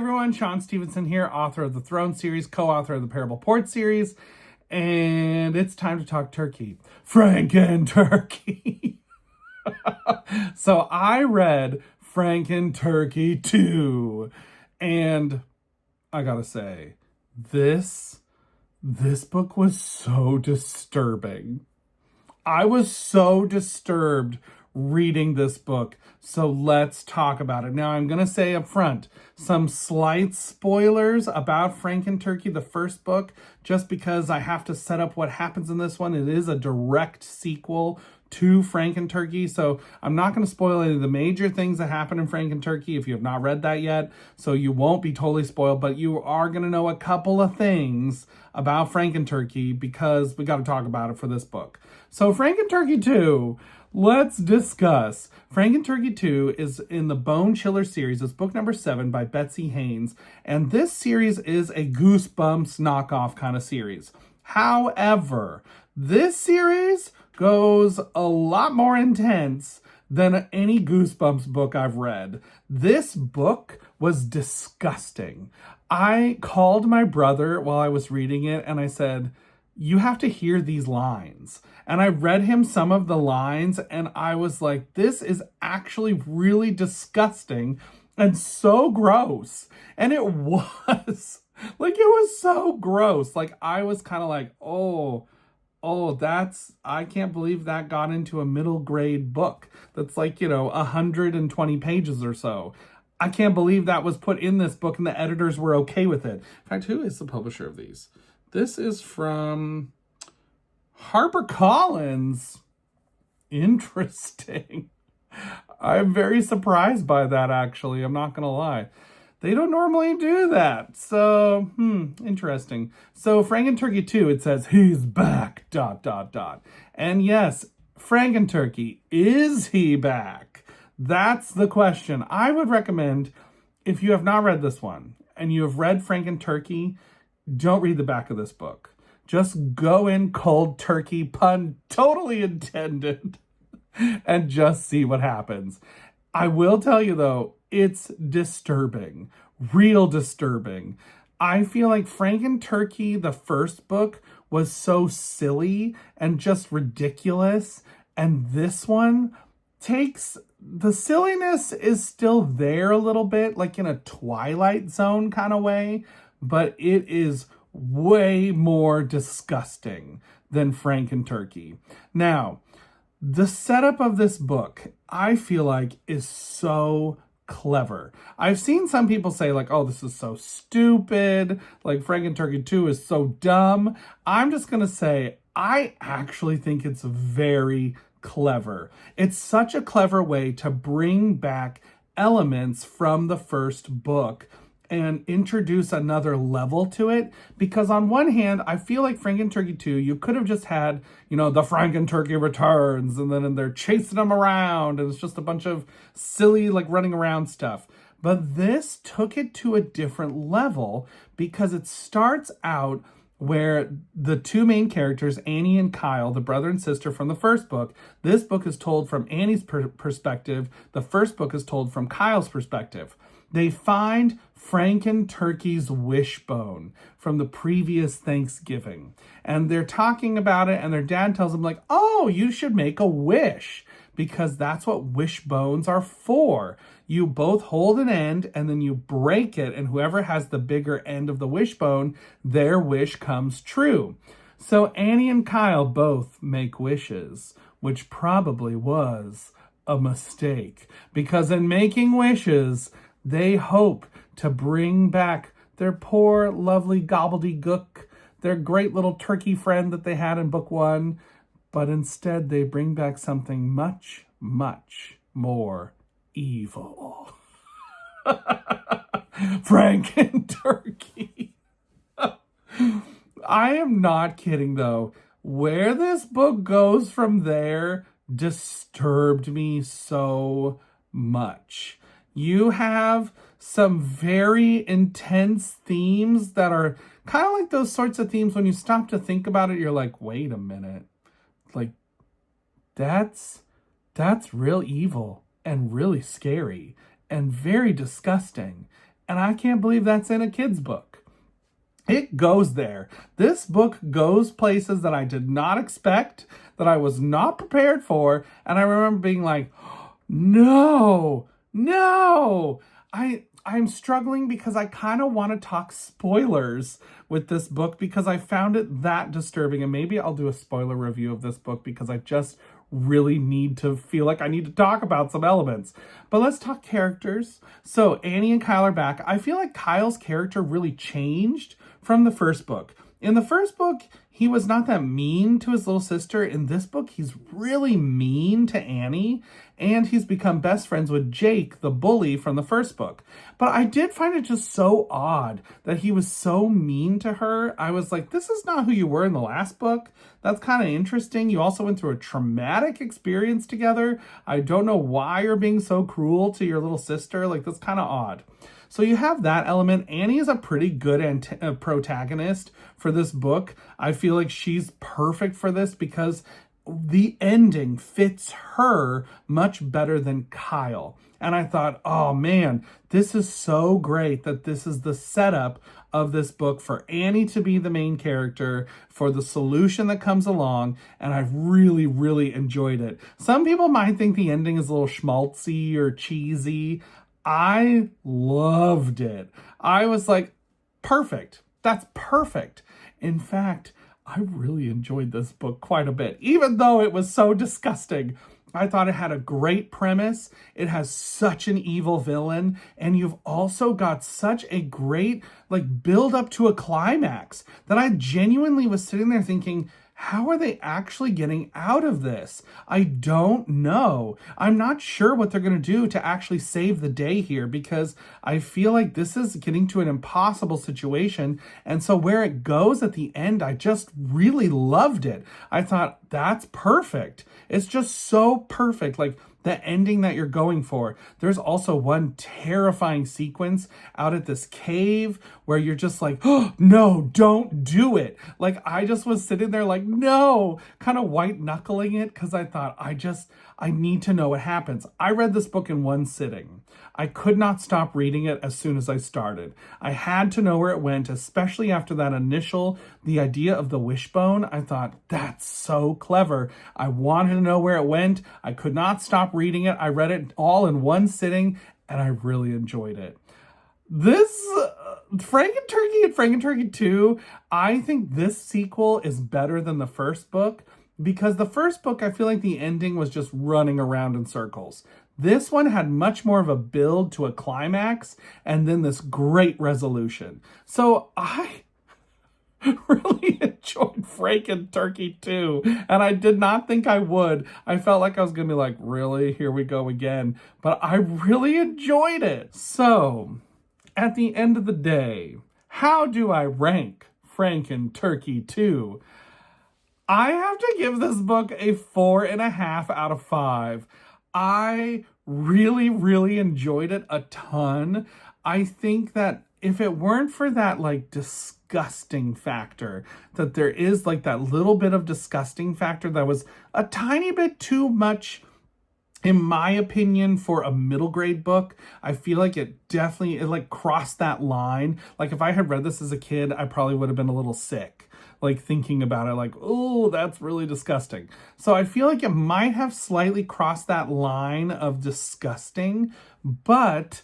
everyone, Shaun Stevenson here, author of the Throne series, co-author of the Parable Port series, and it's time to talk turkey. FRANKENTURKey! So I read FRANKENTURKey II, and I gotta say, this book was so disturbing. I was so disturbed reading this book, so let's talk about it. Now, I'm going to say up front, some slight spoilers about FRANKENTURKey, the first book, just because I have to set up what happens in this one. It is a direct sequel to FRANKENTURKey, so I'm not going to spoil any of the major things that happen in FRANKENTURKey if you have not read that yet, so you won't be totally spoiled, but you are going to know a couple of things about FRANKENTURKey because we got to talk about it for this book. So FRANKENTURKey II, let's discuss. FRANKENTURKey II is in the Bone Chiller series. It's book number 7 by Betsy Haynes, and this series is a Goosebumps knockoff kind of series. However, this series goes a lot more intense than any Goosebumps book I've read. This book was disgusting. I called my brother while I was reading it and I said, you have to hear these lines. And I read him some of the lines and I was like, this is actually really disgusting and so gross. And it was. Like, it was so gross. Like, I was kind of like, oh, I can't believe that got into a middle grade book. That's like, 120 pages or so. I can't believe that was put in this book and the editors were okay with it. In fact, who is the publisher of these? This is from HarperCollins. Interesting. I'm very surprised by that, actually. I'm not going to lie. They don't normally do that. So, interesting. So, FRANKENTURKey II, it says, he's back, ... And yes, FRANKENTURKey, is he back? That's the question. I would recommend, if you have not read this one, and you have read FRANKENTURKey, don't read the back of this book. Just go in cold turkey, pun totally intended, and just see what happens. I will tell you, though, it's disturbing, real disturbing. I feel like FRANKENTURKey, the first book, was so silly and just ridiculous. And this one takes, the silliness is still there a little bit, like in a Twilight Zone kind of way, but it is way more disgusting than FRANKENTURKey. Now, the setup of this book, I feel like, is so clever. I've seen some people say, like, oh, this is so stupid, like FRANKENTURKey II is so dumb. I'm just going to say, I actually think it's very clever. It's such a clever way to bring back elements from the first book and introduce another level to it. Because on one hand, I feel like FRANKENTURKey II, you could have just had, the FRANKENTURKey returns, and then they're chasing them around, and it's just a bunch of silly, like, running around stuff. But this took it to a different level because it starts out where the two main characters, Annie and Kyle, the brother and sister from the first book, this book is told from Annie's perspective. The first book is told from Kyle's perspective. They find FRANKENTURKey's wishbone from the previous Thanksgiving. And they're talking about it, and their dad tells them, like, oh, you should make a wish, because that's what wishbones are for. You both hold an end, and then you break it, and whoever has the bigger end of the wishbone, their wish comes true. So Annie and Kyle both make wishes, which probably was a mistake, because in making wishes, they hope to bring back their poor, lovely gobbledygook, their great little turkey friend that they had in book 1. But instead, they bring back something much, much more evil. FRANKENTURKey. I am not kidding, though. Where this book goes from there disturbed me so much. You have some very intense themes that are kind of like those sorts of themes when you stop to think about it, you're like, wait a minute. Like, that's real evil and really scary and very disgusting. And I can't believe that's in a kid's book. It goes there. This book goes places that I did not expect, that I was not prepared for. And I remember being like, no. I'm struggling because I kind of want to talk spoilers with this book because I found it that disturbing. And maybe I'll do a spoiler review of this book because I just really need to feel like I need to talk about some elements. But let's talk characters. So Annie and Kyle are back. I feel like Kyle's character really changed from the first book. In the first book, he was not that mean to his little sister. In this book, he's really mean to Annie, and he's become best friends with Jake, the bully from the first book. But I did find it just so odd that he was so mean to her. I was like, this is not who you were in the last book. That's kind of interesting. You also went through a traumatic experience together. I don't know why you're being so cruel to your little sister. Like, that's kind of odd. So you have that element. Annie is a pretty good protagonist for this book. I feel like she's perfect for this because the ending fits her much better than Kyle. And I thought, oh man, this is so great that this is the setup of this book for Annie to be the main character, for the solution that comes along, and I've really, really enjoyed it. Some people might think the ending is a little schmaltzy or cheesy. I loved it. I was like, perfect. That's perfect. In fact, I really enjoyed this book quite a bit, even though it was so disgusting. I thought it had a great premise. It has such an evil villain, and you've also got such a great build up to a climax that I genuinely was sitting there thinking, how are they actually getting out of this? I don't know. I'm not sure what they're going to do to actually save the day here because I feel like this is getting to an impossible situation. And so where it goes at the end, I just really loved it. I thought, that's perfect. It's just so perfect. Like, the ending that you're going for. There's also one terrifying sequence out at this cave where you're just like, oh, no, don't do it. Like, I just was sitting there like, no, kind of white knuckling it because I thought, I need to know what happens. I read this book in one sitting. I could not stop reading it as soon as I started. I had to know where it went, especially after that the idea of the wishbone. I thought, that's so clever. I wanted to know where it went. I could not stop reading it. I read it all in one sitting, and I really enjoyed it. This FRANKENTURKey and FRANKENTURKey II, I think this sequel is better than the first book because the first book, I feel like the ending was just running around in circles. This one had much more of a build to a climax and then this great resolution. So I really enjoyed FRANKENTURKey II, and I did not think I would. I felt like I was going to be like, really? Here we go again. But I really enjoyed it. So, at the end of the day, how do I rank FRANKENTURKey II? I have to give this book a 4.5 out of 5. I really, really enjoyed it a ton. I think that if it weren't for that disgusting factor, that there is that little bit of disgusting factor that was a tiny bit too much, in my opinion, for a middle grade book. I feel like it definitely crossed that line. Like, if I had read this as a kid, I probably would have been a little sick. Thinking about it, oh, that's really disgusting. So I feel like it might have slightly crossed that line of disgusting, but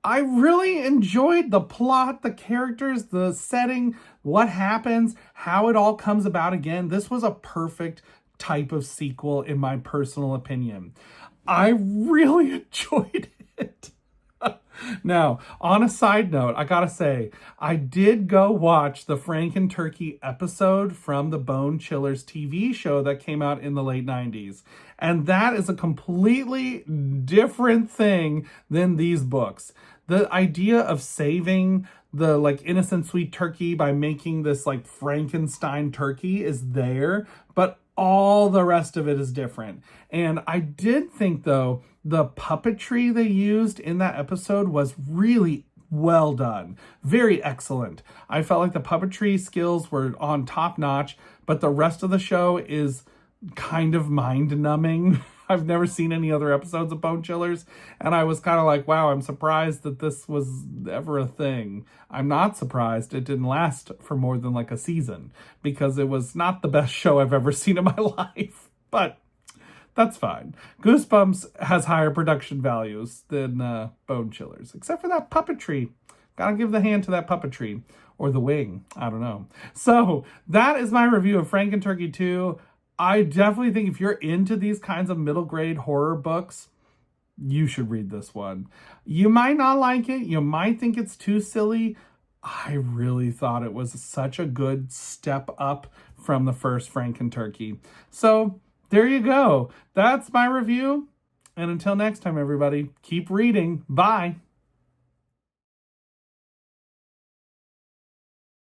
I really enjoyed the plot, the characters, the setting, what happens, how it all comes about again. This was a perfect type of sequel, in my personal opinion. I really enjoyed it. Now, on a side note, I gotta say, I did go watch the FRANKENTURKey episode from the Bone Chillers TV show that came out in the late 90s. And that is a completely different thing than these books. The idea of saving the innocent sweet turkey by making this Frankenstein turkey is there, but all the rest of it is different. And I did think, though, the puppetry they used in that episode was really well done. Very excellent. I felt like the puppetry skills were on top notch, but the rest of the show is kind of mind-numbing. I've never seen any other episodes of Bone Chillers, and I was kind of like, wow, I'm surprised that this was ever a thing. I'm not surprised it didn't last for more than like a season, because it was not the best show I've ever seen in my life. But that's fine. Goosebumps has higher production values than Bone Chillers, except for that puppetry. Gotta give the hand to that puppetry. Or the wing. I don't know. So that is my review of FRANKENTURKey II. I definitely think if you're into these kinds of middle grade horror books, you should read this one. You might not like it. You might think it's too silly. I really thought it was such a good step up from the first FRANKENTURKey. So there you go. That's my review. And until next time, everybody, keep reading. Bye.